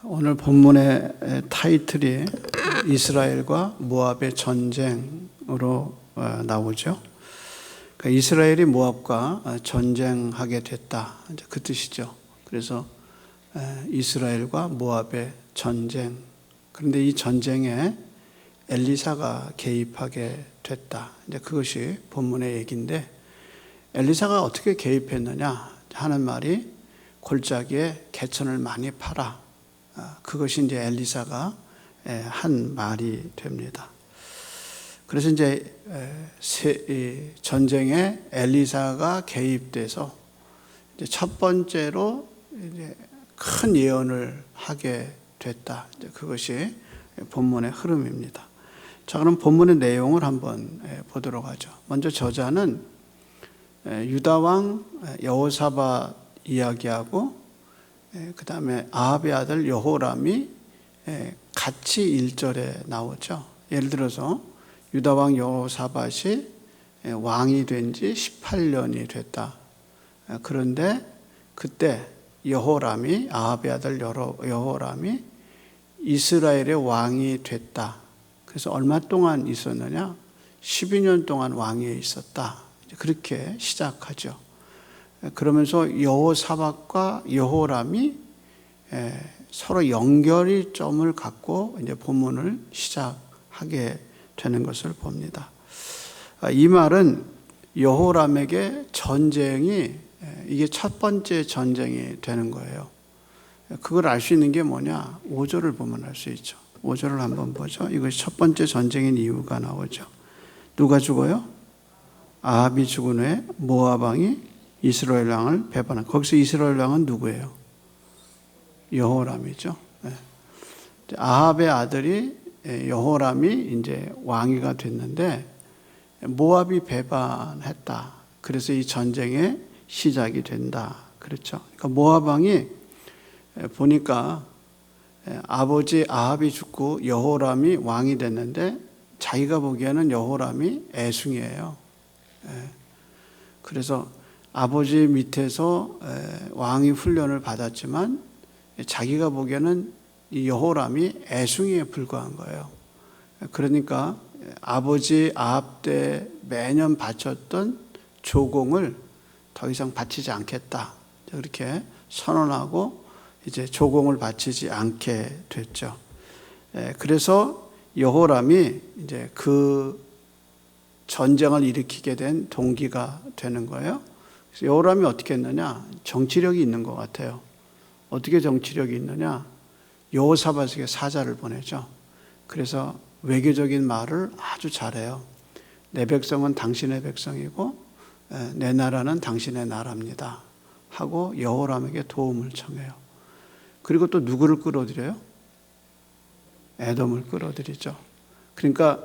오늘 본문의 타이틀이 이스라엘과 모압의 전쟁으로 나오죠. 그러니까 이스라엘이 모압과 전쟁하게 됐다, 이제 그 뜻이죠. 그래서 이스라엘과 모압의 전쟁. 그런데 이 전쟁에 엘리사가 개입하게 됐다. 이제 그것이 본문의 얘기인데, 엘리사가 어떻게 개입했느냐 하는 말이 골짜기에 개천을 많이 팔아. 그것이 이제 엘리사가 한 말이 됩니다. 그래서 이제 전쟁에 엘리사가 개입돼서 이제 첫 번째로 이제 큰 예언을 하게 됐다. 이제 그것이 본문의 흐름입니다. 자, 그럼 본문의 내용을 한번 보도록 하죠. 먼저 저자는 유다 왕 여호사밧 이야기하고 그 다음에 아합의 아들 여호람이 같이 1절에 나오죠. 예를 들어서 유다 왕 여호사밧이 왕이 된 지 18년이 됐다. 그런데 그때 여호람이, 아합의 아들 여호람이 이스라엘의 왕이 됐다. 그래서 얼마 동안 있었느냐? 12년 동안 왕위에 있었다. 그렇게 시작하죠. 그러면서 여호사밧과 여호람이 서로 연결이 점을 갖고 이제 본문을 시작하게 되는 것을 봅니다. 이 말은 여호람에게 전쟁이 이게 첫 번째 전쟁이 되는 거예요. 그걸 알 수 있는 게 뭐냐? 5절을 보면 알 수 있죠. 5절을 한번 보죠. 이것이 첫 번째 전쟁인 이유가 나오죠. 누가 죽어요? 아합이 죽은 후에 모압 왕이 이스라엘 왕을 배반한. 거기서 이스라엘 왕은 누구예요? 여호람이죠. 아합의 아들이 여호람이 이제 왕위가 됐는데 모압이 배반했다. 그래서 이 전쟁의 시작이 된다. 그렇죠. 그러니까 모압 왕이 보니까 아버지 아합이 죽고 여호람이 왕이 됐는데 자기가 보기에는 여호람이 애숭이에요. 그래서 아버지 밑에서 왕위 훈련을 받았지만 자기가 보기에는 이 여호람이 애숭이에 불과한 거예요. 그러니까 아버지 아합 때 매년 바쳤던 조공을 더 이상 바치지 않겠다. 그렇게 선언하고 이제 조공을 바치지 않게 됐죠. 그래서 여호람이 이제 그 전쟁을 일으키게 된 동기가 되는 거예요. 그래서 여호람이 어떻게 했느냐? 정치력이 있는 것 같아요. 어떻게 정치력이 있느냐? 여호사밧에게 사자를 보내죠. 그래서 외교적인 말을 아주 잘해요. 내 백성은 당신의 백성이고 내 나라는 당신의 나라입니다 하고 여호람에게 도움을 청해요. 그리고 또 누구를 끌어들여요? 에돔을 끌어들이죠. 그러니까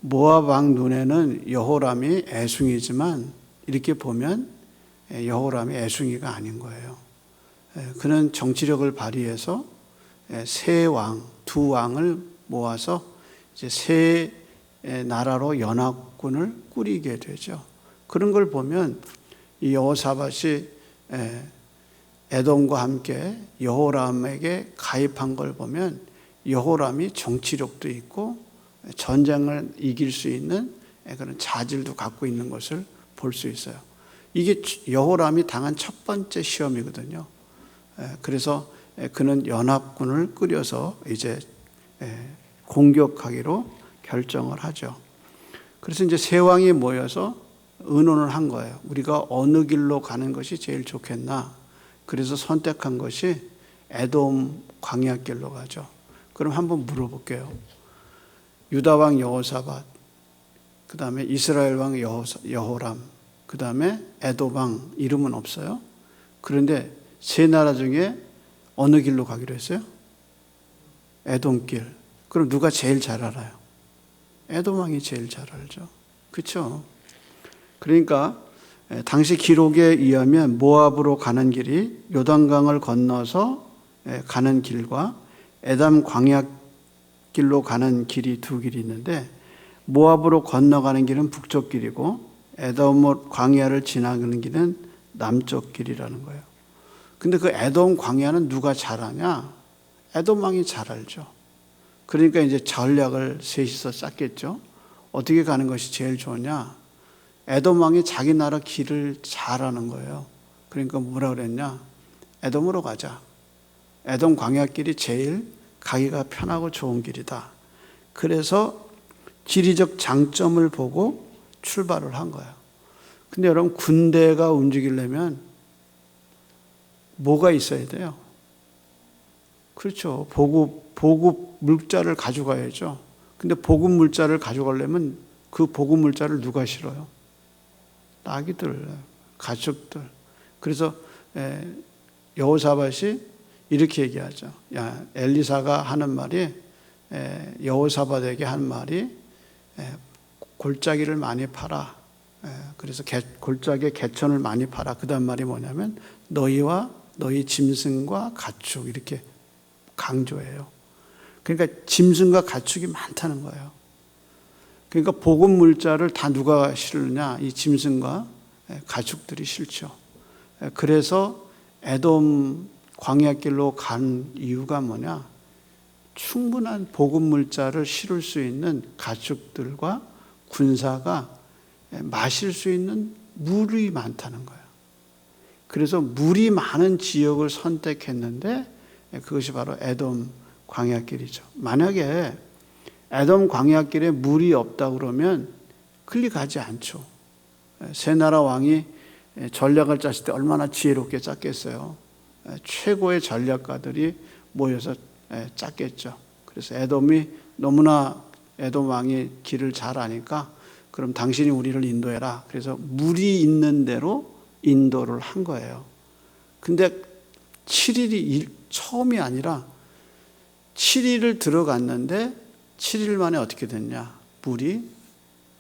모압 왕 눈에는 여호람이 애숭이지만 이렇게 보면 여호람이 애숭이가 아닌 거예요. 그는 정치력을 발휘해서 세 왕, 두 왕을 모아서 이제 세 나라로 연합군을 꾸리게 되죠. 그런 걸 보면 이 여호사밧이 에돔과 함께 여호람에게 가입한 걸 보면 여호람이 정치력도 있고 전쟁을 이길 수 있는 그런 자질도 갖고 있는 것을 볼 수 있어요. 이게 여호람이 당한 첫 번째 시험이거든요. 그래서 그는 연합군을 꾸려서 이제 공격하기로 결정을 하죠. 그래서 이제 세 왕이 모여서 의논을 한 거예요. 우리가 어느 길로 가는 것이 제일 좋겠나? 그래서 선택한 것이 에돔 광야길로 가죠. 그럼 한번 물어볼게요. 유다 왕 여호사밧, 그 다음에 이스라엘 왕 여호람, 그 다음에 에돔 왕, 이름은 없어요. 그런데 세 나라 중에 어느 길로 가기로 했어요? 에돔길. 그럼 누가 제일 잘 알아요? 에돔 왕이 제일 잘 알죠. 그렇죠? 그러니까 당시 기록에 의하면 모압으로 가는 길이 요단강을 건너서 가는 길과 에돔 광야길로 가는 길이 두 길이 있는데 모압으로 건너가는 길은 북쪽 길이고 에돔 광야를 지나가는 길은 남쪽 길이라는 거예요. 근데 그 에돔 광야는 누가 잘 아냐? 에돔 왕이 잘 알죠. 그러니까 이제 전략을 셋이서 짰겠죠. 어떻게 가는 것이 제일 좋으냐? 에돔 왕이 자기 나라 길을 잘 아는 거예요. 그러니까 뭐라 그랬냐? 에돔으로 가자. 에돔 광야길이 제일 가기가 편하고 좋은 길이다. 그래서 지리적 장점을 보고 출발을 한 거예요. 근데 여러분, 군대가 움직이려면 뭐가 있어야 돼요? 그렇죠. 보급 물자를 가져가야죠. 근데 보급 물자를 가져가려면 그 보급 물자를 누가 실어요? 나귀들, 가축들. 그래서 여호사밧이 이렇게 얘기하죠. 야, 엘리사가 하는 말이, 여호사밧에게 한 말이, 골짜기를 많이 팔아. 그래서 골짜기에 개천을 많이 팔아. 그 다음 말이 뭐냐면 너희와 너희 짐승과 가축, 이렇게 강조해요. 그러니까 짐승과 가축이 많다는 거예요. 그러니까 보급 물자를 다 누가 실느냐? 이 짐승과 가축들이 실죠. 그래서 에돔 광야길로 간 이유가 뭐냐? 충분한 보급 물자를 실을 수 있는 가축들과 군사가 마실 수 있는 물이 많다는 거예요. 그래서 물이 많은 지역을 선택했는데 그것이 바로 에돔 광야길이죠. 만약에 에돔 광야길에 물이 없다 그러면 클릭하지 않죠. 세 나라 왕이 전략을 짰을 때 얼마나 지혜롭게 짰겠어요. 최고의 전략가들이 모여서 짰겠죠. 그래서 에돔이 너무나 에돔 왕이 길을 잘 아니까 그럼 당신이 우리를 인도해라. 그래서 물이 있는 대로 인도를 한 거예요. 근데 7일이 처음이 아니라 7일을 들어갔는데 7일 만에 어떻게 됐냐? 물이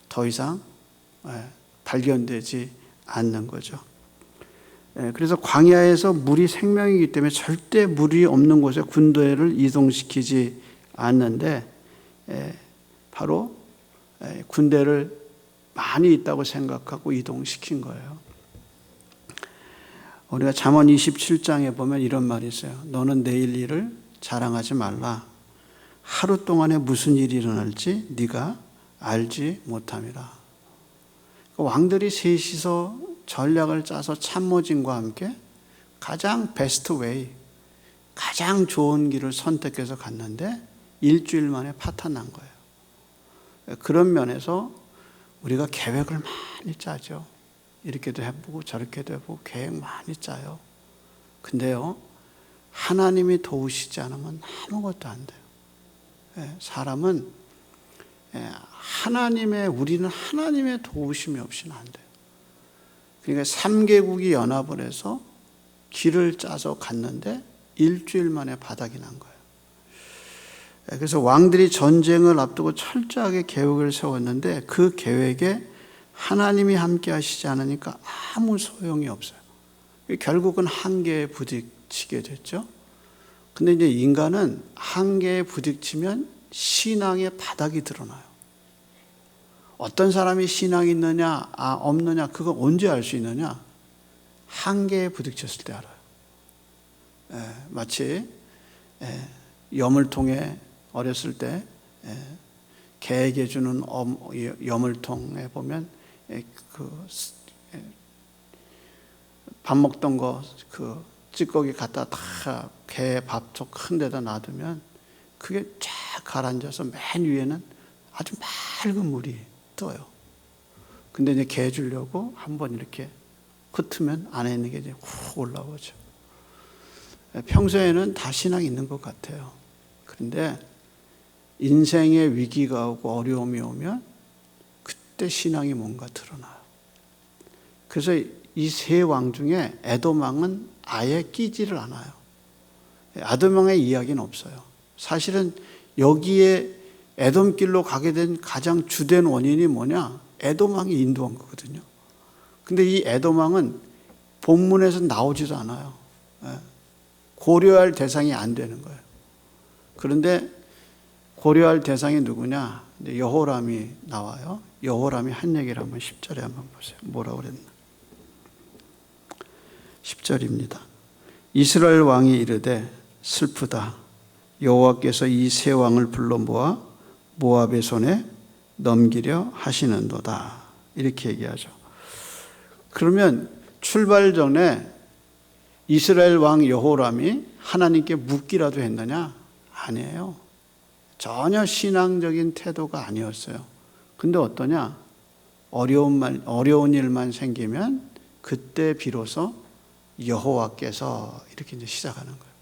더 이상 발견되지 않는 거죠. 그래서 광야에서 물이 생명이기 때문에 절대 물이 없는 곳에 군대를 이동시키지 않는데 바로 군대를 많이 있다고 생각하고 이동시킨 거예요. 우리가 잠언 27장에 보면 이런 말이 있어요. 너는 내일 일을 자랑하지 말라. 하루 동안에 무슨 일이 일어날지 네가 알지 못함이라. 왕들이 셋이서 전략을 짜서 참모진과 함께 가장 베스트 웨이, 가장 좋은 길을 선택해서 갔는데 일주일 만에 파탄난 거예요. 그런 면에서 우리가 계획을 많이 짜죠. 이렇게도 해보고 저렇게도 해보고 계획 많이 짜요. 근데요, 하나님이 도우시지 않으면 아무것도 안 돼요. 사람은 우리는 하나님의 도우심이 없이는 안 돼요. 그러니까 3개국이 연합을 해서 길을 짜서 갔는데 일주일 만에 바닥이 난 거예요. 그래서 왕들이 전쟁을 앞두고 철저하게 계획을 세웠는데 그 계획에 하나님이 함께 하시지 않으니까 아무 소용이 없어요. 결국은 한계에 부딪히게 됐죠. 근데 이제 인간은 한계에 부딪히면 신앙의 바닥이 드러나요. 어떤 사람이 신앙이 있느냐, 없느냐, 그거 언제 알 수 있느냐? 한계에 부딪혔을 때 알아요. 마치 여물통에 어렸을 때 개에게 주는 여물통에 보면 밥 먹던 거 찌꺼기 갖다 다 개 밥솥 큰 데다 놔두면 그게 쫙 가라앉아서 맨 위에는 아주 맑은 물이 떠요. 근데 이제 개 주려고 한번 이렇게 흩으면 안에 있는 게 이제 훅 올라오죠. 평소에는 다 신앙이 있는 것 같아요. 그런데 인생의 위기가 오고 어려움이 오면 그때 신앙이 뭔가 드러나요. 그래서 이 세 왕 중에 에돔 왕은 아예 끼지를 않아요. 에돔 왕의 이야기는 없어요. 사실은 여기에 에돔길로 가게 된 가장 주된 원인이 뭐냐? 에돔 왕이 인도한 거거든요. 근데 이 에돔 왕은 본문에서 나오지도 않아요. 고려할 대상이 안 되는 거예요. 그런데 고려할 대상이 누구냐? 여호람이 나와요. 여호람이 한 얘기를 한번 10절에 한번 보세요. 뭐라고 그랬나? 10절입니다. 이스라엘 왕이 이르되 슬프다. 여호와께서 이 세 왕을 불러 모아 모압의 손에 넘기려 하시는도다. 이렇게 얘기하죠. 그러면 출발 전에 이스라엘 왕 여호람이 하나님께 묻기라도 했느냐? 아니에요. 전혀 신앙적인 태도가 아니었어요. 근데 어떠냐? 어려운 일만 생기면 그때 비로소 여호와께서 이렇게 이제 시작하는 거예요.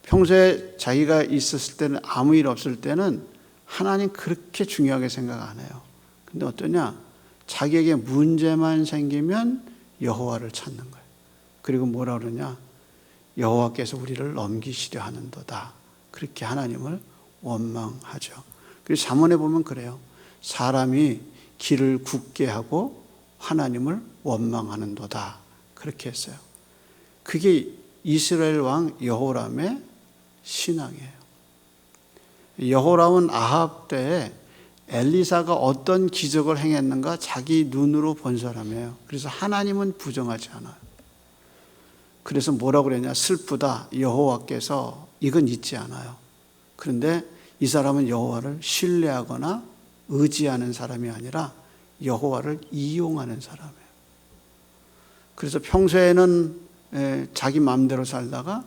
평소에 자기가 있었을 때는 아무 일 없을 때는 하나님 그렇게 중요하게 생각 안 해요. 근데 어떠냐? 자기에게 문제만 생기면 여호와를 찾는 거예요. 그리고 뭐라 그러냐? 여호와께서 우리를 넘기시려 하는도다. 그렇게 하나님을 원망하죠. 그래서 잠언에 보면 그래요. 사람이 길을 굳게 하고 하나님을 원망하는도다. 그렇게 했어요. 그게 이스라엘 왕 여호람의 신앙이에요. 여호람은 아합 때에 엘리사가 어떤 기적을 행했는가 자기 눈으로 본 사람이에요. 그래서 하나님은 부정하지 않아요. 그래서 뭐라고 그랬냐? 슬프다. 여호와께서 이건 있지 않아요. 그런데 이 사람은 여호와를 신뢰하거나 의지하는 사람이 아니라 여호와를 이용하는 사람이에요. 그래서 평소에는 자기 마음대로 살다가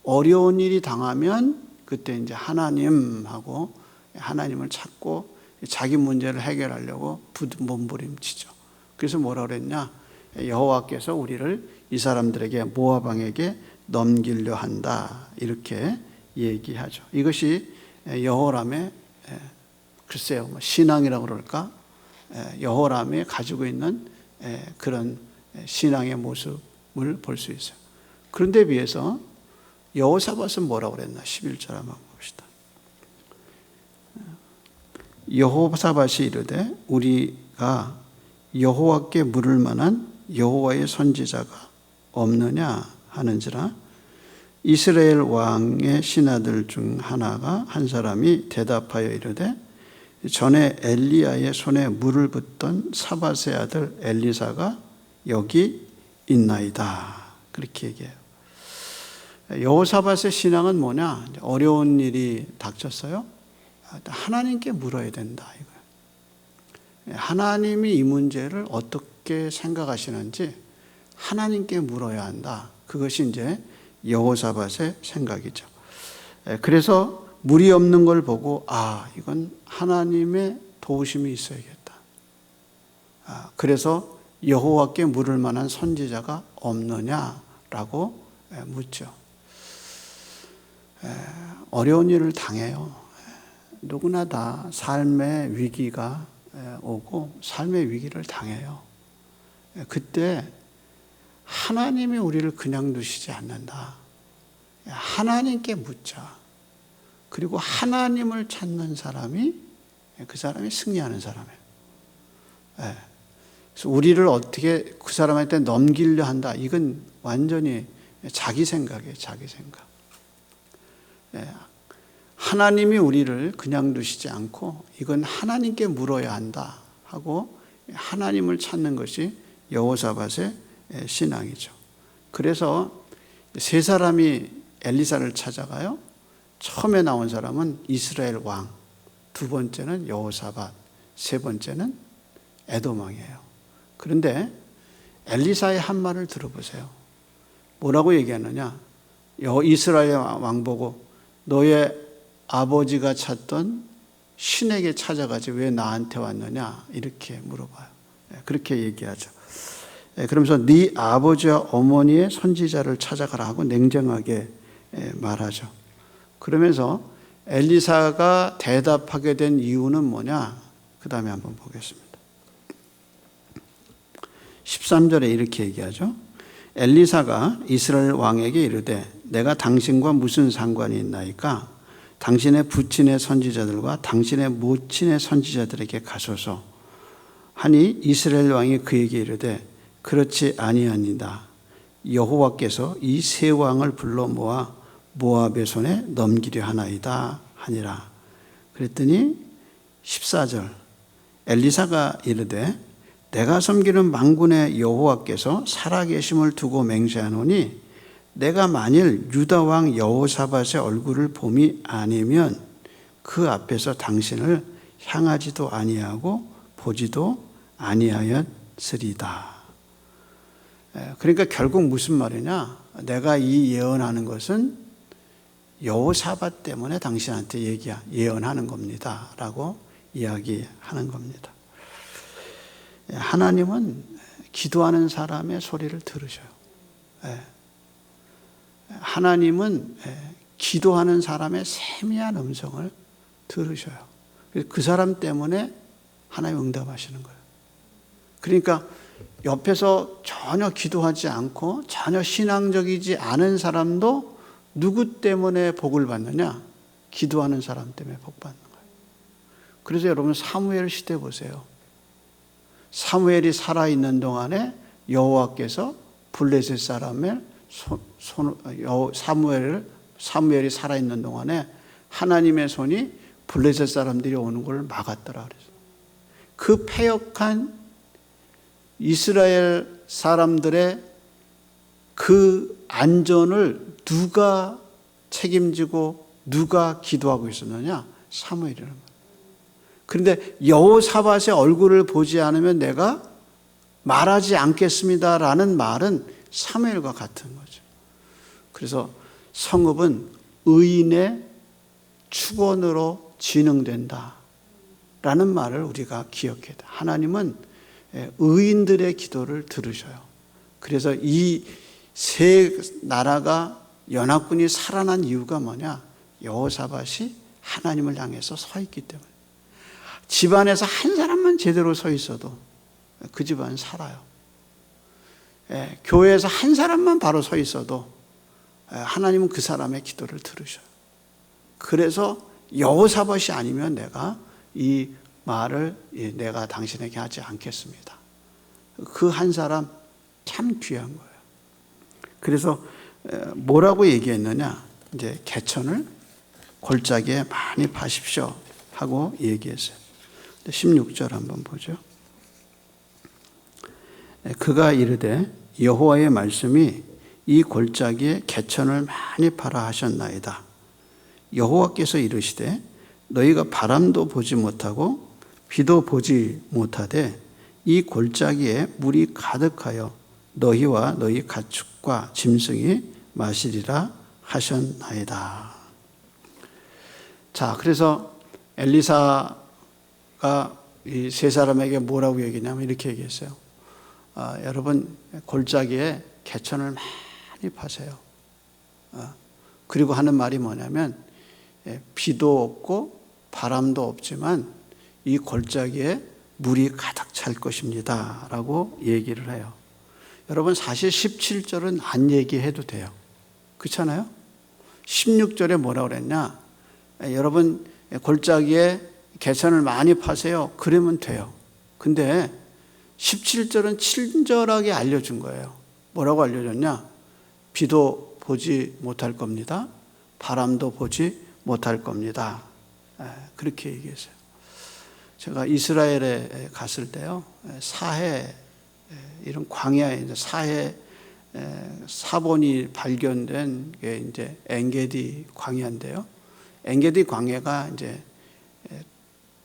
어려운 일이 당하면 그때 이제 하나님하고 하나님을 찾고 자기 문제를 해결하려고 몸부림치죠. 그래서 뭐라 그랬냐? 여호와께서 우리를 이 사람들에게 모압 왕에게 넘기려 한다. 이렇게 얘기하죠. 이것이 여호람의 글쎄요, 신앙이라고 그럴까? 여호람이 가지고 있는 그런 신앙의 모습을 볼 수 있어요. 그런데 비해서 여호사밧은 뭐라고 그랬나? 11절 한번 봅시다. 여호사밧이 이르되 우리가 여호와께 물을 만한 여호와의 선지자가 없느냐 하는지라 이스라엘 왕의 신하들 중 하나가 한 사람이 대답하여 이르되 전에 엘리야의 손에 물을 붓던 사밧의 아들 엘리사가 여기 있나이다. 그렇게 얘기해요. 여호사밧의 신앙은 뭐냐? 어려운 일이 닥쳤어요. 하나님께 물어야 된다. 이거예요. 하나님이 이 문제를 어떻게 생각하시는지 하나님께 물어야 한다. 그것이 이제 여호사밧의 생각이죠. 그래서 물이 없는 걸 보고 이건 하나님의 도우심이 있어야겠다. 그래서 여호와께 물을 만한 선지자가 없느냐라고 묻죠. 어려운 일을 당해요. 누구나 다 삶의 위기가 오고 삶의 위기를 당해요. 그때 하나님이 우리를 그냥 두시지 않는다. 하나님께 묻자. 그리고 하나님을 찾는 사람이 그 사람이 승리하는 사람이에요. 그래서 우리를 어떻게 그 사람한테 넘기려 한다. 이건 완전히 자기 생각이에요. 자기 생각. 하나님이 우리를 그냥 두시지 않고 이건 하나님께 물어야 한다 하고 하나님을 찾는 것이 여호사밧의 신앙이죠. 그래서 세 사람이 엘리사를 찾아가요. 처음에 나온 사람은 이스라엘 왕, 두 번째는 여호사밧, 세 번째는 에돔 왕이에요. 그런데 엘리사의 한 말을 들어보세요. 뭐라고 얘기하느냐? 이스라엘 왕 보고 너의 아버지가 찾던 신에게 찾아가지 왜 나한테 왔느냐? 이렇게 물어봐요. 그렇게 얘기하죠. 그러면서 네 아버지와 어머니의 선지자를 찾아가라 하고 냉정하게 말하죠. 그러면서 엘리사가 대답하게 된 이유는 뭐냐? 그 다음에 한번 보겠습니다. 13절에 이렇게 얘기하죠. 엘리사가 이스라엘 왕에게 이르되 내가 당신과 무슨 상관이 있나이까? 당신의 부친의 선지자들과 당신의 모친의 선지자들에게 가소서 하니 이스라엘 왕이 그에게 이르되 그렇지 아니하니다. 여호와께서 이 세 왕을 불러 모아 모압의 손에 넘기려 하나이다 하니라. 그랬더니 14절 엘리사가 이르되 내가 섬기는 만군의 여호와께서 살아계심을 두고 맹세하노니 내가 만일 유다 왕 여호사밧의 얼굴을 봄이 아니면 그 앞에서 당신을 향하지도 아니하고 보지도 아니하였으리다. 그러니까 결국 무슨 말이냐? 내가 이 예언하는 것은 여호사밧 때문에 당신한테 예언하는 겁니다 라고 이야기하는 겁니다. 하나님은 기도하는 사람의 소리를 들으셔요. 하나님은 기도하는 사람의 세미한 음성을 들으셔요. 그 사람 때문에 하나님 응답하시는 거예요. 그러니까 옆에서 전혀 기도하지 않고 전혀 신앙적이지 않은 사람도 누구 때문에 복을 받느냐? 기도하는 사람 때문에 복 받는 거예요. 그래서 여러분 사무엘 시대 보세요. 사무엘이 살아있는 동안에 여호와께서 블레셋 사람의 사무엘이 살아있는 동안에 하나님의 손이 블레셋 사람들이 오는 걸 막았더라 그랬어요. 그 패역한 이스라엘 사람들의 그 안전을 누가 책임지고 누가 기도하고 있었느냐? 사무엘이라는 거예요. 그런데 여호사밧의 얼굴을 보지 않으면 내가 말하지 않겠습니다라는 말은 사무엘과 같은 거죠. 그래서 성읍은 의인의 축원으로 진흥된다 라는 말을 우리가 기억해야 돼. 하나님은 의인들의 기도를 들으셔요. 그래서 이 세 나라가 연합군이 살아난 이유가 뭐냐? 여호사밧이 하나님을 향해서 서 있기 때문에. 집안에서 한 사람만 제대로 서 있어도 그 집안은 살아요. 교회에서 한 사람만 바로 서 있어도 하나님은 그 사람의 기도를 들으셔요. 그래서 여호사밧이 아니면 내가 이 말을 내가 당신에게 하지 않겠습니다. 그 한 사람 참 귀한 거예요. 그래서 뭐라고 얘기했느냐? 이제 개천을 골짜기에 많이 파십시오 하고 얘기했어요. 16절 한번 보죠. 그가 이르되 여호와의 말씀이 이 골짜기에 개천을 많이 파라 하셨나이다. 여호와께서 이르시되 너희가 바람도 보지 못하고 비도 보지 못하되 이 골짜기에 물이 가득하여 너희와 너희 가축과 짐승이 마시리라 하셨나이다. 자, 그래서 엘리사가 이 세 사람에게 뭐라고 얘기냐면 이렇게 얘기했어요. 여러분 골짜기에 개천을 많이 파세요. 그리고 하는 말이 뭐냐면 비도 없고 바람도 없지만 이 골짜기에 물이 가득 찰 것입니다 라고 얘기를 해요. 여러분 사실 17절은 안 얘기해도 돼요. 그렇잖아요? 16절에 뭐라고 그랬냐? 여러분 골짜기에 개천을 많이 파세요. 그러면 돼요. 근데 17절은 친절하게 알려준 거예요. 뭐라고 알려줬냐? 비도 보지 못할 겁니다. 바람도 보지 못할 겁니다. 그렇게 얘기했어요. 제가 이스라엘에 갔을 때요, 사해 이런 광야에 사해 사본이 발견된 게 이제 엔게디 광야인데요. 엔게디 광야가 이제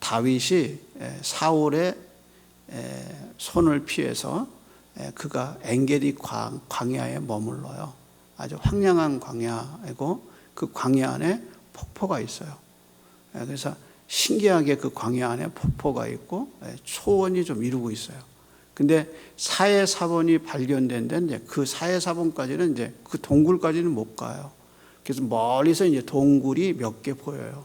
다윗이 사울의 손을 피해서 그가 엔게디 광야에 머물러요. 아주 황량한 광야이고 그 광야 안에 폭포가 있어요. 그래서 신기하게 그 광야 안에 폭포가 있고 초원이 좀 이루고 있어요. 근데 사해 사본이 발견된 데는 그 사해 사본까지는 이제 그 동굴까지는 못 가요. 그래서 멀리서 이제 동굴이 몇 개 보여요.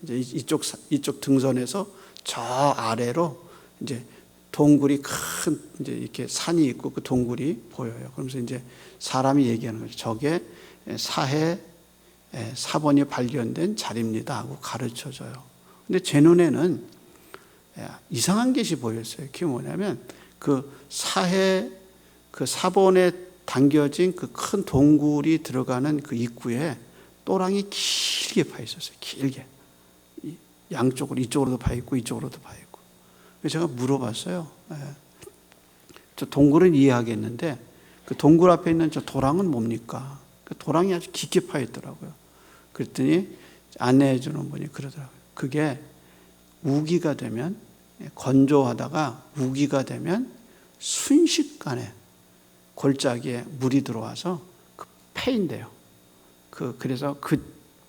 이제 이쪽 등선에서 저 아래로 이제 동굴이 큰 이제 이렇게 산이 있고 그 동굴이 보여요. 그러면서 이제 사람이 얘기하는 거죠. 저게 사해 사본이 발견된 자리입니다 하고 가르쳐 줘요. 근데 제 눈에는 이상한 것이 보였어요. 그게 뭐냐면 그 사해 그 사본에 당겨진 그 큰 동굴이 들어가는 그 입구에 또랑이 길게 파 있었어요. 길게. 양쪽으로 이쪽으로도 파 있고 이쪽으로도 파 있고. 그래서 제가 물어봤어요. 저 동굴은 이해하겠는데 그 동굴 앞에 있는 저 도랑은 뭡니까? 도랑이 아주 깊게 파 있더라고요. 그랬더니 안내해 주는 분이 그러더라고요. 그게 우기가 되면, 건조하다가 우기가 되면 순식간에 골짜기에 물이 들어와서 그 패인대요. 그래서 그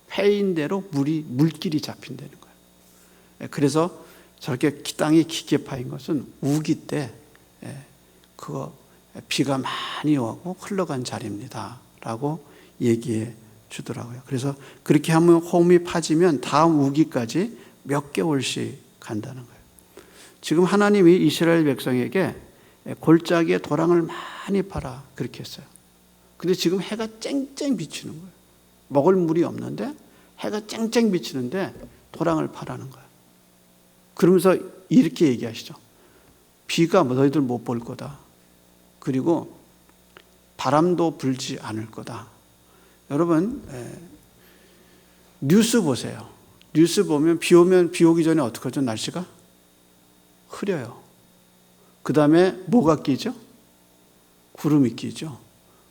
패인대로 물길이 잡힌다는 거예요. 그래서 저렇게 땅이 깊게 파인 것은 우기 때 그거 비가 많이 오고 흘러간 자리입니다 라고 얘기해 주더라고요. 그래서 그렇게 하면 호흡이 파지면 다음 우기까지 몇 개월씩 간다는 거예요. 지금 하나님이 이스라엘 백성에게 골짜기에 도랑을 많이 파라 그렇게 했어요. 근데 지금 해가 쨍쨍 비치는 거예요. 먹을 물이 없는데 해가 쨍쨍 비치는데 도랑을 파라는 거예요. 그러면서 이렇게 얘기하시죠. 비가 너희들 못 볼 거다. 그리고 바람도 불지 않을 거다. 여러분 뉴스 보세요. 뉴스 보면 비 오기 전에 어떻게 하죠? 날씨가 흐려요. 그 다음에 뭐가 끼죠? 구름이 끼죠.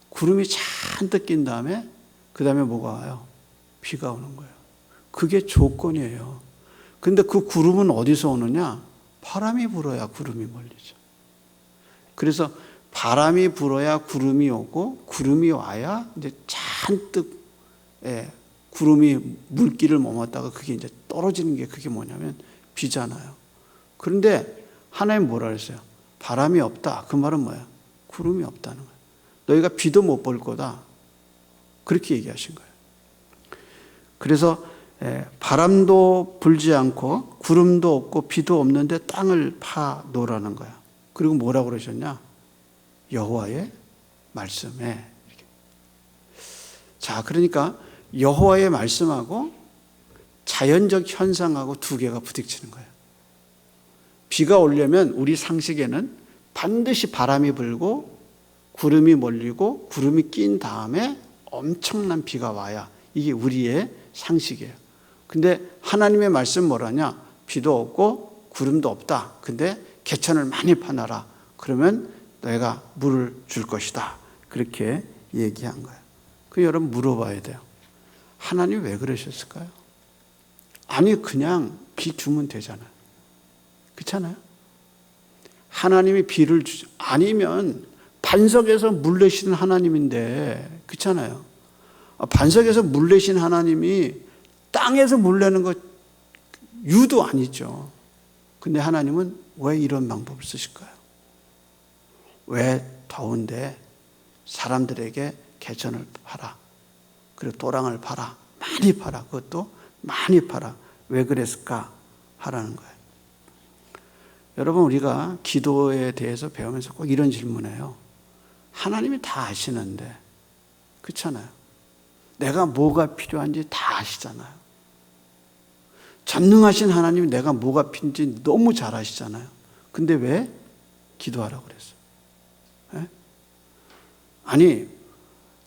구름이 잔뜩 낀 다음에 그 다음에 뭐가 와요? 비가 오는 거예요. 그게 조건이에요. 근데 그 구름은 어디서 오느냐? 바람이 불어야 구름이 몰리죠. 그래서 바람이 불어야 구름이 오고 구름이 와야 이제 잔뜩 구름이 물길을 머물다가 그게 이제 떨어지는 게 그게 뭐냐면 비잖아요. 그런데 하나님 뭐라 그랬어요? 바람이 없다. 그 말은 뭐야? 구름이 없다는 거예요. 너희가 비도 못 볼 거다. 그렇게 얘기하신 거예요. 그래서 바람도 불지 않고 구름도 없고 비도 없는데 땅을 파 놓으라는 거야. 그리고 뭐라고 그러셨냐? 여호와의 말씀에. 자, 그러니까 여호와의 말씀하고 자연적 현상하고 두 개가 부딪히는 거예요. 비가 오려면 우리 상식에는 반드시 바람이 불고 구름이 몰리고 구름이 낀 다음에 엄청난 비가 와야 이게 우리의 상식이에요. 근데 하나님의 말씀 뭐라냐? 비도 없고 구름도 없다. 근데 개천을 많이 파놔라. 그러면 내가 물을 줄 것이다. 그렇게 얘기한 거예요. 그 여러분 물어봐야 돼요. 하나님 왜 그러셨을까요? 아니 그냥 비 주면 되잖아요. 그렇잖아요? 하나님이 비를 주죠. 아니면 반석에서 물 내시는 하나님인데 그렇잖아요. 반석에서 물 내신 하나님이 땅에서 물 내는 거 유도 아니죠. 근데 하나님은 왜 이런 방법을 쓰실까요? 왜 더운데 사람들에게 개천을 파라. 그리고 도랑을 파라. 많이 파라. 그것도 많이 파라. 왜 그랬을까? 하라는 거예요. 여러분 우리가 기도에 대해서 배우면서 꼭 이런 질문해요. 하나님이 다 아시는데 그렇잖아요. 내가 뭐가 필요한지 다 아시잖아요. 전능하신 하나님이 내가 뭐가 필요한지 너무 잘 아시잖아요. 근데 왜 기도하라고 그랬어요? 네? 아니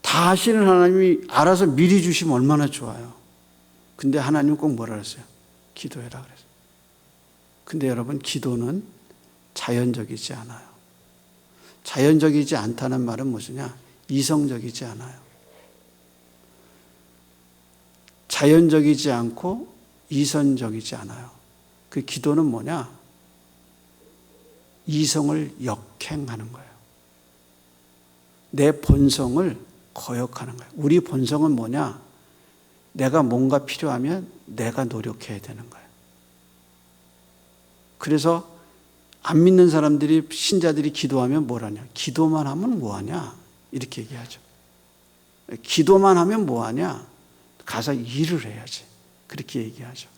다 아시는 하나님이 알아서 미리 주시면 얼마나 좋아요. 근데 하나님 꼭 뭐라 그랬어요? 기도해라 그랬어요. 근데 여러분 기도는 자연적이지 않아요. 자연적이지 않다는 말은 무엇이냐? 이성적이지 않아요. 자연적이지 않고 이성적이지 않아요. 그 기도는 뭐냐? 이성을 역행하는 거예요. 내 본성을 거역하는 거예요. 우리 본성은 뭐냐? 내가 뭔가 필요하면 내가 노력해야 되는 거예요. 그래서 안 믿는 사람들이 신자들이 기도하면 뭐라냐? 기도만 하면 뭐하냐? 이렇게 얘기하죠. 기도만 하면 뭐하냐? 가서 일을 해야지. 그렇게 얘기하죠.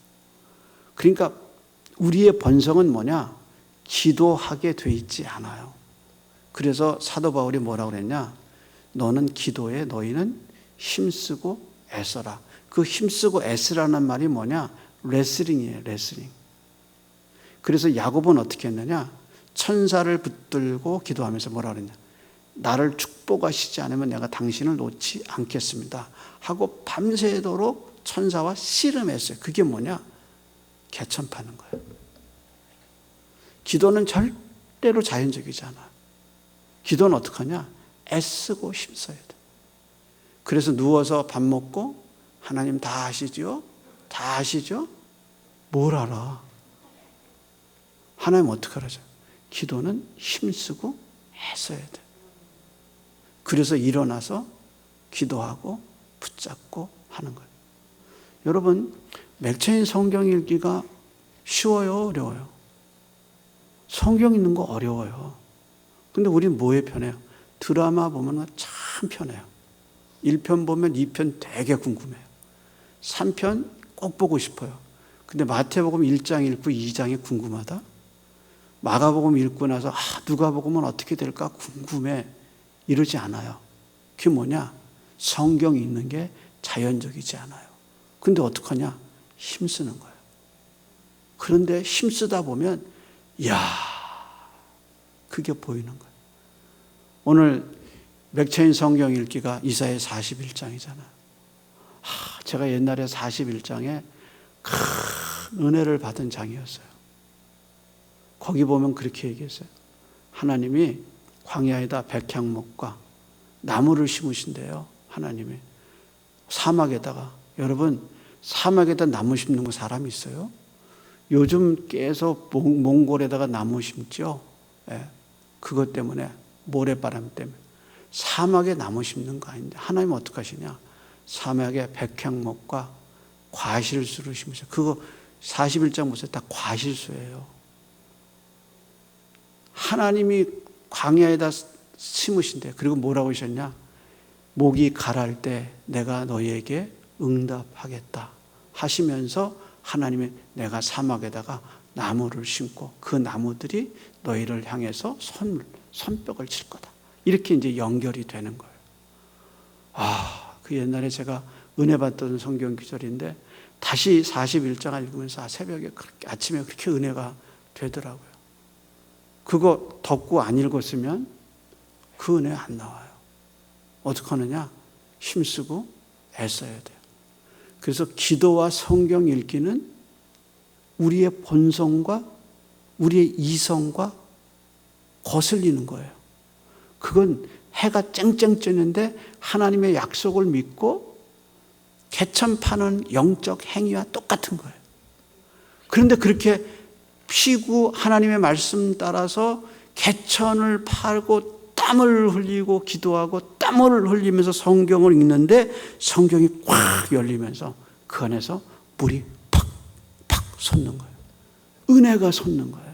그러니까 우리의 본성은 뭐냐? 기도하게 돼 있지 않아요. 그래서 사도 바울이 뭐라고 그랬냐? 너는 기도에 너희는 힘쓰고 애써라. 그 힘쓰고 애쓰라는 말이 뭐냐? 레슬링이에요. 레슬링. 그래서 야곱은 어떻게 했느냐? 천사를 붙들고 기도하면서 뭐라 그랬냐? 나를 축복하시지 않으면 내가 당신을 놓지 않겠습니다. 하고 밤새도록 천사와 씨름했어요. 그게 뭐냐? 개천 파는 거예요. 기도는 절대로 자연적이지 않아요. 기도는 어떻게 하냐? 애쓰고 힘써야 돼. 그래서 누워서 밥 먹고 하나님 다 아시죠? 다 아시죠? 뭘 알아? 하나님 어떻게 하죠? 기도는 힘쓰고 했어야 돼. 그래서 일어나서 기도하고 붙잡고 하는 거예요. 여러분, 맥체인 성경 읽기가 쉬워요, 어려워요? 성경 읽는 거 어려워요. 근데 우린 뭐에 편해요? 드라마 보면 참 편해요. 1편 보면 2편 되게 궁금해요. 3편 꼭 보고 싶어요. 근데 마태복음 1장 읽고 2장이 궁금하다? 마가복음 읽고 나서 누가복음은 어떻게 될까 궁금해. 이러지 않아요. 그게 뭐냐? 성경 읽는 게 자연적이지 않아요. 근데 어떡하냐? 힘쓰는 거예요. 그런데 힘쓰다 보면 이야, 그게 보이는 거예요. 오늘 맥체인 성경 읽기가 이사야 41장이잖아요. 제가 옛날에 41장에 큰 은혜를 받은 장이었어요. 거기 보면 그렇게 얘기했어요. 하나님이 광야에다 백향목과 나무를 심으신대요. 하나님이 사막에다가. 여러분, 사막에다 나무 심는 거 사람이 있어요? 요즘 계속 몽골에다가 나무 심죠. 예, 그것 때문에, 모래바람 때문에. 사막에 나무 심는 거 아닌데 하나님은 어떻게 하시냐? 사막에 백향목과 과실수를 심으셔. 그거 41장 보세요. 다 과실수예요. 하나님이 광야에다 심으신대. 그리고 뭐라고 하셨냐? 목이 가랄 때 내가 너희에게 응답하겠다 하시면서 하나님이 내가 사막에다가 나무를 심고 그 나무들이 너희를 향해서 손뼉을 칠 거다. 이렇게 이제 연결이 되는 거예요. 그 옛날에 제가 은혜 받던 성경 구절인데 다시 41장을 읽으면서 새벽에 아침에 그렇게 은혜가 되더라고요. 그거 덮고 안 읽었으면 그 은혜 안 나와요. 어떻게 하느냐? 힘쓰고 애써야 돼요. 그래서 기도와 성경 읽기는 우리의 본성과 우리의 이성과 거슬리는 거예요. 그건 해가 쨍쨍 뜨는데 하나님의 약속을 믿고 개천 파는 영적 행위와 똑같은 거예요. 그런데 그렇게 피고 하나님의 말씀 따라서 개천을 팔고 땀을 흘리고 기도하고 땀을 흘리면서 성경을 읽는데 성경이 꽉 열리면서 그 안에서 물이 팍팍 솟는 거예요. 은혜가 솟는 거예요.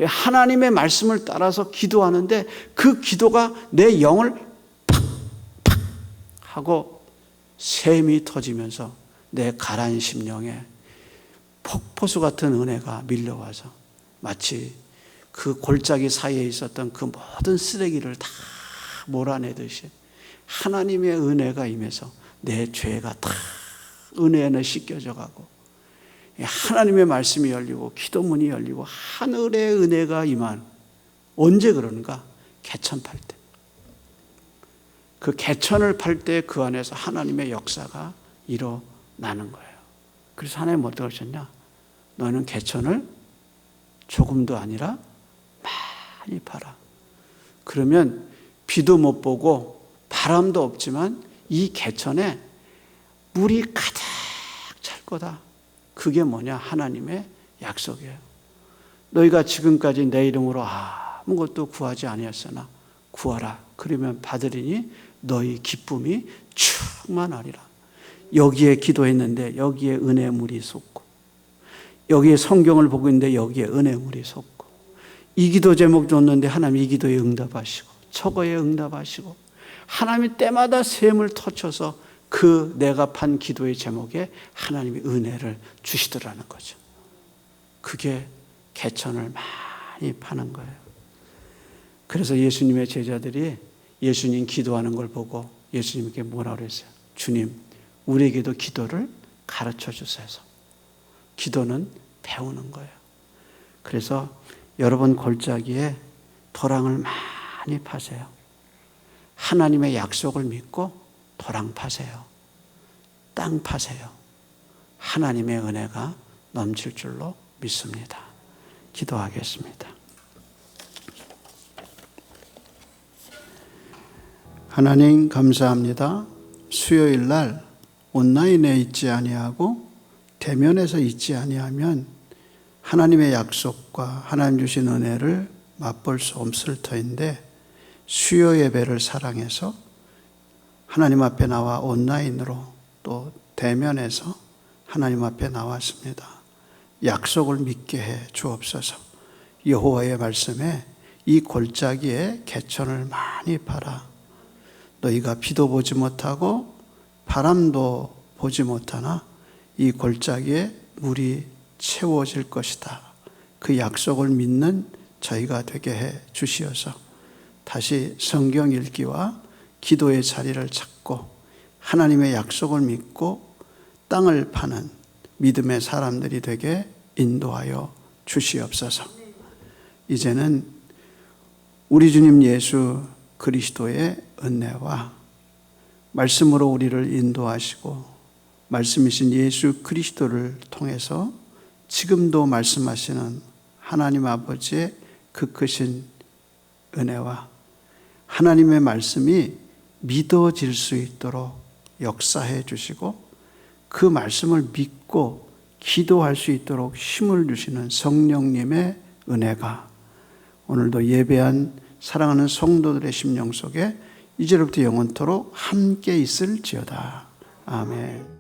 하나님의 말씀을 따라서 기도하는데 그 기도가 내 영을 팍팍 하고 샘이 터지면서 내 가라앉은 심령에 폭포수 같은 은혜가 밀려와서 마치 그 골짜기 사이에 있었던 그 모든 쓰레기를 다 몰아내듯이 하나님의 은혜가 임해서 내 죄가 다 은혜 안에 씻겨져 가고 하나님의 말씀이 열리고 기도문이 열리고 하늘의 은혜가 임한. 언제 그러는가? 개천 팔 때. 그 개천을 팔 때 그 안에서 하나님의 역사가 일어나는 거예요. 그래서 하나님 어떻게 하셨냐? 너는 개천을 조금도 아니라 많이 팔아. 그러면 비도 못 보고 바람도 없지만 이 개천에 물이 가득 찰 거다. 그게 뭐냐? 하나님의 약속이에요. 너희가 지금까지 내 이름으로 아무것도 구하지 아니었으나 구하라. 그러면 받으리니 너희 기쁨이 충만하리라. 여기에 기도했는데 여기에 은혜의 물이 솟고, 여기에 성경을 보고 있는데 여기에 은혜의 물이 솟고, 이 기도 제목 줬는데 하나님 이 기도에 응답하시고 저거에 응답하시고, 하나님이 때마다 샘을 터쳐서 그 내가 판 기도의 제목에 하나님이 은혜를 주시더라는 거죠. 그게 개천을 많이 파는 거예요. 그래서 예수님의 제자들이 예수님 기도하는 걸 보고 예수님께 뭐라고 그랬어요? 주님, 우리에게도 기도를 가르쳐 주셔서. 기도는 배우는 거예요. 그래서 여러분 골짜기에 도랑을 많이 파세요. 하나님의 약속을 믿고 도랑 파세요. 땅 파세요. 하나님의 은혜가 넘칠 줄로 믿습니다. 기도하겠습니다. 하나님 감사합니다. 수요일 날 온라인에 있지 아니하고 대면에서 있지 아니하면 하나님의 약속과 하나님 주신 은혜를 맛볼 수 없을 터인데 수요 예배를 사랑해서 하나님 앞에 나와 온라인으로 또 대면에서 하나님 앞에 나왔습니다. 약속을 믿게 해 주옵소서. 여호와의 말씀에 이 골짜기에 개천을 많이 팔아 너희가 비도 보지 못하고 바람도 보지 못하나 이 골짜기에 물이 채워질 것이다. 그 약속을 믿는 저희가 되게 해 주시어서 다시 성경 읽기와 기도의 자리를 찾고 하나님의 약속을 믿고 땅을 파는 믿음의 사람들이 되게 인도하여 주시옵소서. 이제는 우리 주님 예수 그리스도의 은혜와 말씀으로 우리를 인도하시고 말씀이신 예수 그리스도를 통해서 지금도 말씀하시는 하나님 아버지의 그 크신 은혜와 하나님의 말씀이 믿어질 수 있도록 역사해 주시고 그 말씀을 믿고 기도할 수 있도록 힘을 주시는 성령님의 은혜가 오늘도 예배한 사랑하는 성도들의 심령 속에 이제로부터 영원토록 함께 있을지어다. 아멘.